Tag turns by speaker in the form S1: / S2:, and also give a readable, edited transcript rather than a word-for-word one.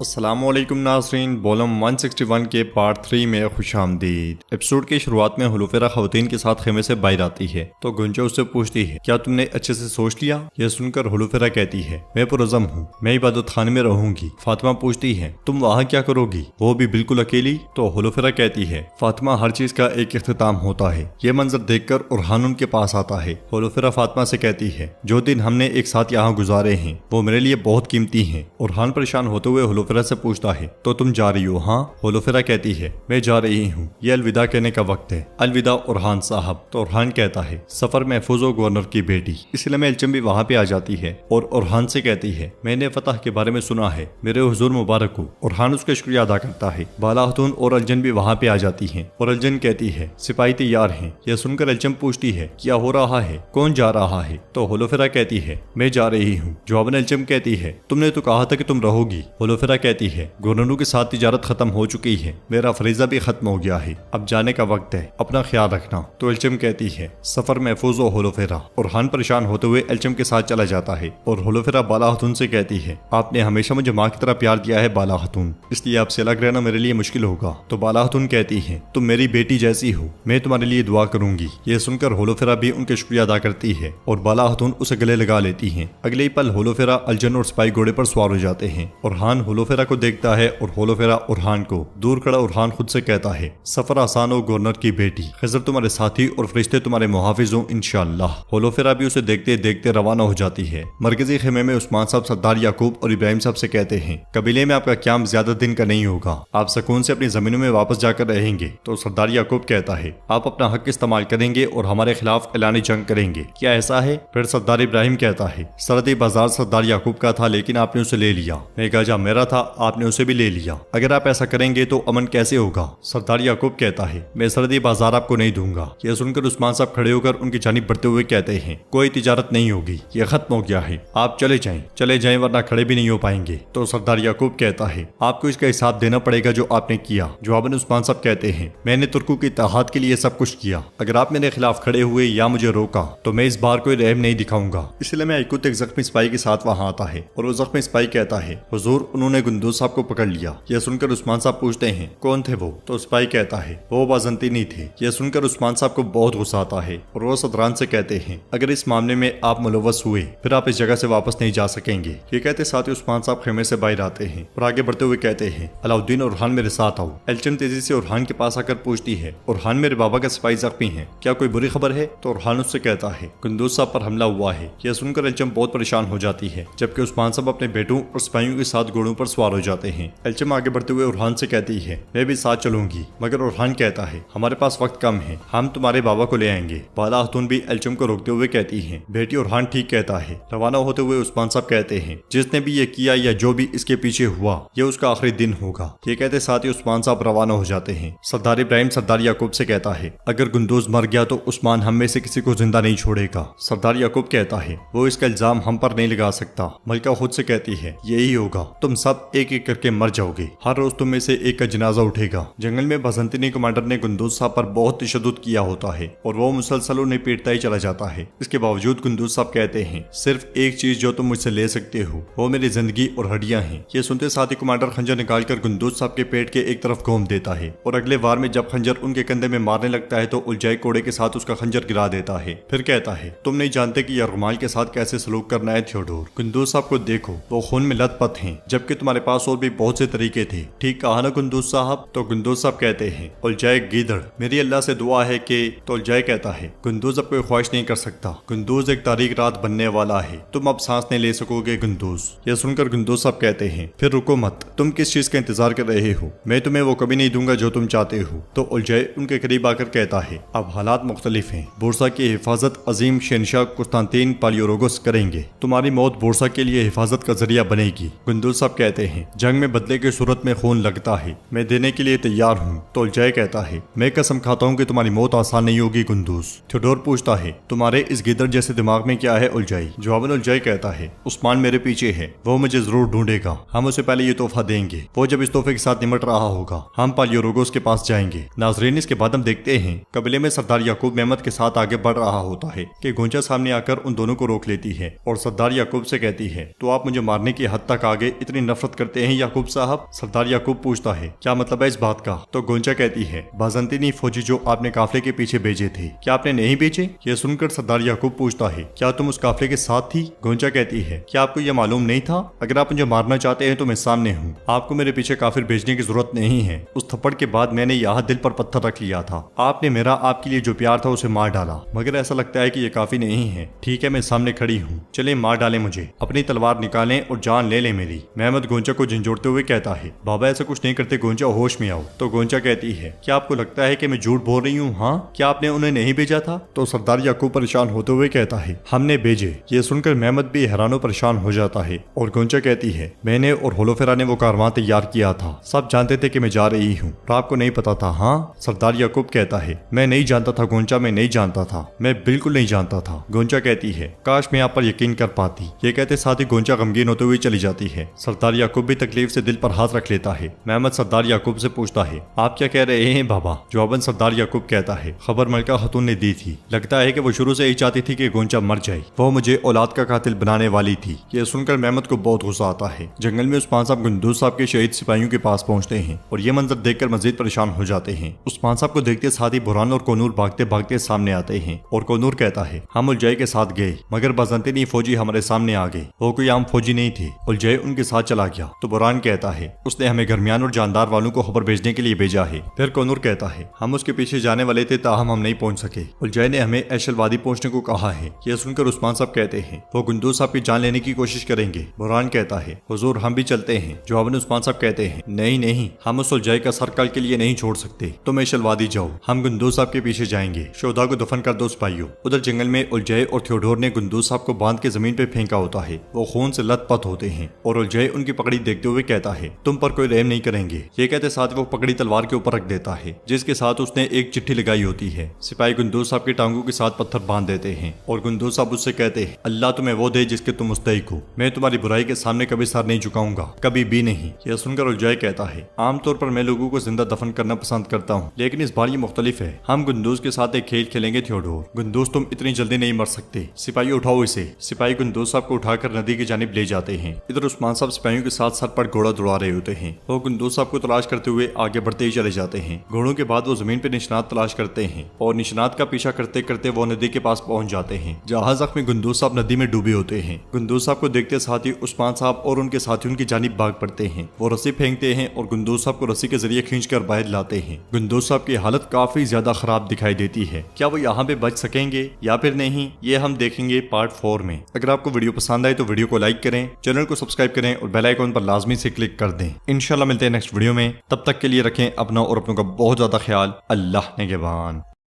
S1: अस्सलामुअलैकुम नाज़रीन, वॉल्यूम 161 के पार्ट 3 में खुशामदीद। एपिसोड की शुरुआत में हुलूफेरा खवातीन के साथ खेमे से बाहर आती है तो गुंजा उससे पूछती है, क्या तुमने अच्छे से सोच लिया? यह सुनकर हुलूफेरा कहती है, मैं पुरज़म हूँ, मैं इबादत खाने में रहूंगी। फातिमा पूछती है, तुम वहाँ क्या करोगी, वो भी बिल्कुल अकेली? तो हुलूफेरा कहती है, फातिमा, हर चीज का एक इख्तिताम होता है। ये मंजर देखकर उरहान उनके पास आता है। हुलूफेरा फातिमा से कहती है, जो दिन हमने एक साथ यहाँ गुजारे हैं वो मेरे लिए बहुत कीमती हैं। उरहान परेशान होते हुए हुलूफेरा से पूछता है, तो तुम जा रही हो? हाँ। हुलूफेरा कहती है, मैं जा रही हूँ, ये अलविदा कहने का वक्त है। अलविदा उरहान साहब। तो उरहान कहता है, सफर महफूज हो गवर्नर की बेटी। इसलिए मैं एल्चम भी वहाँ पे आ जाती है और उरहान से कहती है, मैंने फतह के बारे में सुना है, मेरे हुजूर मुबारक हो। उरहान उसका शुक्रिया अदा करता है। बाला खतून और अलजन भी वहाँ पे आ जाती है और अलजन कहती है, सिपाही तैयार हैं। यह सुनकर एल्चम पूछती है, क्या हो रहा है, कौन जा रहा है? तो हुलूफेरा कहती है, मैं जा रही हूँ। जवाबन एल्चम कहती है, तुमने तो कहा था कि तुम रहोगी। हुलूफेरा कहती है, गवर्नरों के साथ तिजारत खत्म हो चुकी है, मेरा फरीजा भी खत्म हो गया है, अब जाने का वक्त है, अपना ख्याल रखना। तो एल्चम कहती है, सफर महफूज हो हुलूफेरा। उरहान परेशान होते हुए एल्चम के साथ चला जाता है और हुलूफेरा बाला खतून से कहती है, आपने हमेशा मुझे माँ की तरह प्यार दिया है बाला खतून, इसलिए आपसे अलग रहना मेरे लिए मुश्किल होगा। तो बाला खतून कहती है, तुम मेरी बेटी जैसी हो, मैं तुम्हारे लिए दुआ करूंगी। यह सुनकर हुलूफेरा भी उनके शुक्रिया अदा करती है और बाला खतून उसे गले लगा लेती है। अगले ही पल हुलूफेरा, अलजन और सिपाही घोड़े पर सवार हो जाते हैं। उरहान हुलूफेरा को देखता है और हुलूफेरा उरहान को। दूर खड़ा उरहान खुद से कहता है, सफर आसान हो गवर्नर की बेटी, खिज़र तुम्हारे साथी और फरिश्ते तुम्हारे मुहाफिज हो इंशाअल्लाह। हुलूफेरा भी उसे देखते देखते रवाना हो जाती है। मरकजी खेमे में उस्मान साहब, सरदार याकूब और इब्राहिम साहब से कहते हैं, कबीले में आपका क्याम ज्यादा दिन का नहीं होगा, आप सुकून से अपनी जमीनों में वापस जाकर रहेंगे। तो सरदार याकूब कहता है, आप अपना हक इस्तेमाल करेंगे और हमारे खिलाफ ऐलानी जंग करेंगे, क्या ऐसा है? फिर सरदार इब्राहिम कहता है, सरहदी बाजार सरदार याकूब का था लेकिन आपने उसे ले लिया, मेगाजा मेरा था, आपने उसे भी ले लिया, अगर आप ऐसा करेंगे तो अमन कैसे होगा? सरदार याकूब कहता है, मैं सरहदी बाजार आपको नहीं दूंगा। यह सुनकर उस्मान साहब खड़े होकर उनकी जानिब बढ़ते हुए कहते हैं, कोई तिजारत नहीं होगी, यह खत्म हो गया है, आप चले जाएं वरना खड़े भी नहीं हो पाएंगे। तो सरदार याकूब कहता है, आपको इसका हिसाब देना पड़ेगा जो आपने किया। जवाबन उस्मान साहब कहते हैं, मैंने तुर्कों की इत्तेहाद के लिए सब कुछ किया, अगर आप मेरे खिलाफ खड़े हुए या मुझे रोका तो मैं इस बार कोई रहम नहीं दिखाऊंगा। इसलिए मैं एक जख्मी सिपाही के साथ वहाँ आता है और वो जख्मी सिपाही कहता है, हुजूर उन्होंने गुंदूज साहब को पकड़ लिया। यह सुनकर उस्मान साहब पूछते हैं, कौन थे वो? तो सिपाही कहता है, वो बाज़ंतीनी थे। यह सुनकर उस्मान साहब को बहुत गुस्सा आता है और वो सदरान से कहते हैं, अगर इस मामले में आप मुलव्वस हुए फिर आप इस जगह से वापस नहीं जा सकेंगे। ये कहते साथ ही उस्मान साहब खेमे से बाहर आते हैं और आगे बढ़ते हुए कहते हैं, अलाउद्दीन और उरहान मेरे साथ आओ। एल्चम तेजी से उरहान के पास आकर पूछती है, उरहान मेरे बाबा का सिपाही जख्मी है, क्या कोई बुरी खबर है? तो उरहान उससे कहता है, गुंदूज साहब पर हमला हुआ है। यह सुनकर एल्चम बहुत परेशान हो जाती है, जबकि उस्मान साहब अपने बेटों और सिपाहियों के साथ घोड़ों पर सवार हो जाते हैं। एल्चम आगे बढ़ते हुए उरहान से कहती है, मैं भी साथ चलूंगी, मगर उरहान कहता है, हमारे पास वक्त कम है, हम तुम्हारे बाबा को ले आएंगे। बाला खतून भी एल्चम को रोकते हुए कहती है, बेटी उरहान ठीक कहता है। रवाना होते हुए उस्मान साहब कहते हैं, जिसने भी ये किया या जो भी इसके पीछे हुआ ये उसका आखिरी दिन होगा। ये कहते साथ ही उस्मान साहब रवाना हो जाते हैं। सरदार इब्राहिम सरदार याकूब से कहता है, अगर गुंदूज मर गया तो उस्मान हम में से किसी को जिंदा नहीं छोड़ेगा। सरदार याकूब कहता है, वो इसका इल्जाम हम पर नहीं लगा सकता। मलिका खुद से कहती है, यही होगा, तुम सब एक एक करके मर जाओगे, हर रोज तुम में से एक का जनाजा उठेगा। जंगल में बाज़ंतीनी कमांडर ने गुंदूज साहब पर बहुत तशद्दुद किया होता है और वो मुसलसल उन्हें पीटता ही चला जाता है। इसके बावजूद गुंदूज साहब कहते हैं, सिर्फ एक चीज जो तुम मुझसे ले सकते हो वो मेरी जिंदगी और हड्डियां हैं। ये सुनते साथ ही कमांडर खंजर निकालकर गुंदूज साहब के पेट के एक तरफ घूम देता है और अगले वार में जब खंजर उनके कंधे में मारने लगता है तो उलझाए कोड़े के साथ उसका खंजर गिरा देता है। फिर कहता है, तुम नहीं जानते कि यरगमाल के साथ कैसे सलूक करना है थियोडोर। गुंदूज साहब को देखो, वो खून में लथपथ हैं, जबकि तुम्हारे पास और भी बहुत से तरीके थे। ठीक कहा ना गुंदूज साहब? तो गुंदूज साहब कहते हैं, उलझाए गीदड़, मेरी अल्लाह से दुआ है कि। तो उलझाए कहता है, गुंदूज अब कोई ख्वाहिश नहीं कर सकता, गुंदूज एक तारीख रात बनने वाला है, तुम अब सांस नहीं ले सकोगे गुंदूज। यह सुनकर गुंदूज साहब कहते हैं, फिर रुको मत, तुम किस चीज का इंतजार कर रहे हो? मैं तुम्हें वो कभी नहीं दूंगा जो तुम चाहते हो। तो उलझाए उनके करीब आकर कहता है, अब हालात मुख्तलिफ हैं, बुरसा की हिफाजत अजीम शहनशाह कुस्तांतीन पालियोरोगस करेंगे, तुम्हारी मौत बुरसा के लिए हिफाजत का जरिया बनेगी। गुंदूज साहब कहते हैं, जंग में बदले की सूरत में खून लगता है, मैं देने के लिए तैयार हूँ। तो उलझाए कहता है, मैं कसम खाता हूँ कि तुम्हारी मौत आसान नहीं होगी गुंदूज। थियोडोर पूछता है, तुम्हारे इस गिदड़ जैसे दिमाग में क्या है उलझाई? जवाबन उलझाई कहता है, उस्मान मेरे पीछे है, वो मुझे जरूर ढूंढेगा, हम उसे पहले ये तोहफा देंगे, वो जब इस तोहफे के साथ निमट रहा होगा हम पालियोरोगस के पास जाएंगे। नाजरीन, इसके बाद हम देखते हैं कबीले में सरदार याकूब मेहमद के साथ आगे बढ़ रहा होता है कि गुंजा सामने आकर उन दोनों को रोक लेती है और सरदार याकूब से कहती है, तो आप मुझे मारने की हद तक आगे इतनी नफरत दस्तखत करते हैं याकूब साहब? सरदार याकूब पूछता है। क्या मतलब है इस बात का? तो गोंचा कहती है, बाज़ंतीनी फौजी जो आपने काफिले के पीछे भेजे थे, क्या आपने नहीं भेजे? यह सुनकर सरदार याकूब पूछता है, क्या तुम उस काफिले के साथ थी? गोंचा कहती है, क्या आपको यह मालूम नहीं था? अगर आप मुझे मारना चाहते हैं तो मैं सामने हूँ, आपको मेरे पीछे काफिर भेजने की जरूरत नहीं है। उस थप्पड़ के बाद मैंने यहाँ दिल पर पत्थर रख लिया था। आपने मेरा आपके लिए जो प्यार था उसे मार डाला, मगर ऐसा लगता है कि ये काफी नहीं है। ठीक है, मैं सामने खड़ी हूँ, चले मार डालें मुझे, अपनी तलवार निकालें और जान ले लें मेरी। मेहमद गोंचा को झंझोड़ते हुए कहता है, बाबा ऐसा कुछ नहीं करते गोंचा, होश में आओ। तो गोंचा कहती है, क्या आपको लगता है कि मैं झूठ बोल रही हूँ? हाँ, क्या आपने उन्हें नहीं भेजा था? तो सरदार याकूब परेशान होते हुए कहता है, हमने भेजे। ये सुनकर मेहमद भी हैरानो परेशान हो जाता है और गोंचा कहती है, मैंने और होलोफेरा ने वो कारवां तैयार किया था, सब जानते थे कि मैं जा रही हूँ और आपको नहीं पता था? हाँ। सरदार याकूब कहता है, मैं नहीं जानता था गोंचा, मैं नहीं जानता था, मैं बिल्कुल नहीं जानता था। गोंचा कहती है, काश मैं आप पर यकीन कर पाती। ये कहते साथ ही गोंचा गमगीन होते हुए चली जाती है। सरदार याकूब भी तकलीफ से दिल पर हाथ रख लेता है। मेहमद सरदार याकूब से पूछता है, आप क्या कह रहे हैं बाबा? जवाबन सरदार याकूब कहता है, खबर मलका खातून ने दी थी, लगता है कि वो शुरू से ही चाहती थी कि गोंचा मर जाए, वो मुझे औलाद का कातिल बनाने वाली थी। ये सुनकर मेहमद को बहुत गुस्सा आता है। जंगल में उस्मान साहब गुंदूज साहब के शहीद सिपाहियों के पास पहुंचते हैं और ये मंजर देखकर मजीद परेशान हो जाते हैं। उस्मान साहब को देखते साथ ही बुरहान और कोनूर भागते भागते सामने आते हैं और कोनूर कहता है, हम उलझाई के साथ गए मगर बाज़ंतीनी फौजी हमारे सामने आ गए, वो कोई आम फौजी नहीं थे, उलझाई उनके साथ चला गया। तो बुरहान कहता है, उसने हमें घरमियान और जानदार वालों को खबर भेजने के लिए भेजा है। फिर कोनूर कहता है, हम उसके पीछे जाने वाले थे ताहम हम नहीं पहुंच सके, उलझाई ने हमें ऐशल वादी पहुंचने को कहा है। यह सुनकर उस्मान साहब कहते हैं, वो गुंदूज साहब की जान लेने की कोशिश करेंगे। बुरहान कहता है, हुजूर हम भी चलते हैं। जवाबन उस्मान साहब कहते हैं, नहीं नहीं, हम उस उलझाई का सर कल के लिए नहीं छोड़ सकते, तुम ऐशल वादी जाओ, हम गुंदूज साहब के पीछे जाएंगे। शोधा को दफन कर दो सिपाहियों। उधर जंगल में उलझाई और थियोडोर ने गुंदूज साहब को बांध के जमीन पे फेंका होता है। वो खून से लथपथ होते हैं और उलझाई उनकी पकड़ी देखते हुए कहता है, तुम पर कोई रहम नहीं करेंगे। ये कहते साथ वो पकड़ी तलवार के ऊपर रख देता है जिसके साथ उसने एक चिट्ठी लगाई होती है। सिपाही गुंदूज साहब की टांगों के साथ पत्थर बांध देते हैं और गुंदूज साहब उससे कहते हैं, अल्लाह तुम्हें वो दे जिसके तुम मुस्तहिक हो, मैं तुम्हारी बुराई के सामने कभी सर नहीं झुकाऊंगा, कभी भी नहीं। यह सुनकर उलझाई कहता है, आमतौर पर मैं लोगों को जिंदा दफन करना पसंद करता हूँ, लेकिन इस बार ये मुख्तलिफ है। हम गुंदूज के साथ एक खेल खेलेंगे थियोडोर, गुंदूज तुम इतनी जल्दी नहीं मर सकते। सिपाही उठाओ इसे। सिपाही गुंदूज साहब को उठाकर नदी की जानिब ले जाते हैं। इधर उस्मान साहब सिपाहियों के साथ सर पर घोड़ा दौड़ा रहे होते हैं। वो गुंदूज साहब को तलाश करते हुए आगे बढ़ते ही चले जाते हैं। घोड़ों के बाद वो जमीन पे निशानात तलाश करते हैं और निशानात का पीछा करते करते वो नदी के पास पहुंच जाते हैं जहां जख्मी गुंदूज साहब नदी में डूबे होते हैं। गुंदूज साहब को देखते साथ ही उस्मान साहब और उनके साथियों उनकी जानिब भाग पड़ते हैं। वो रस्सी फेंकते हैं और गुंदूज साहब को रस्सी के जरिए खींचकर बाहर लाते हैं। गुंदूज साहब की हालत काफी ज्यादा खराब दिखाई देती है। क्या वो यहाँ पे बच सकेंगे या फिर नहीं, ये हम देखेंगे पार्ट 4 में। अगर आपको वीडियो पसंद आए तो वीडियो को लाइक करें, चैनल को सब्सक्राइब करें और बेल आइकॉन पर लाजमी से क्लिक कर दें। इंशाल्लाह मिलते हैं नेक्स्ट वीडियो में। तब तक के लिए रखें अपना और अपनों का बहुत ज्यादा ख्याल। अल्लाह निगहबान।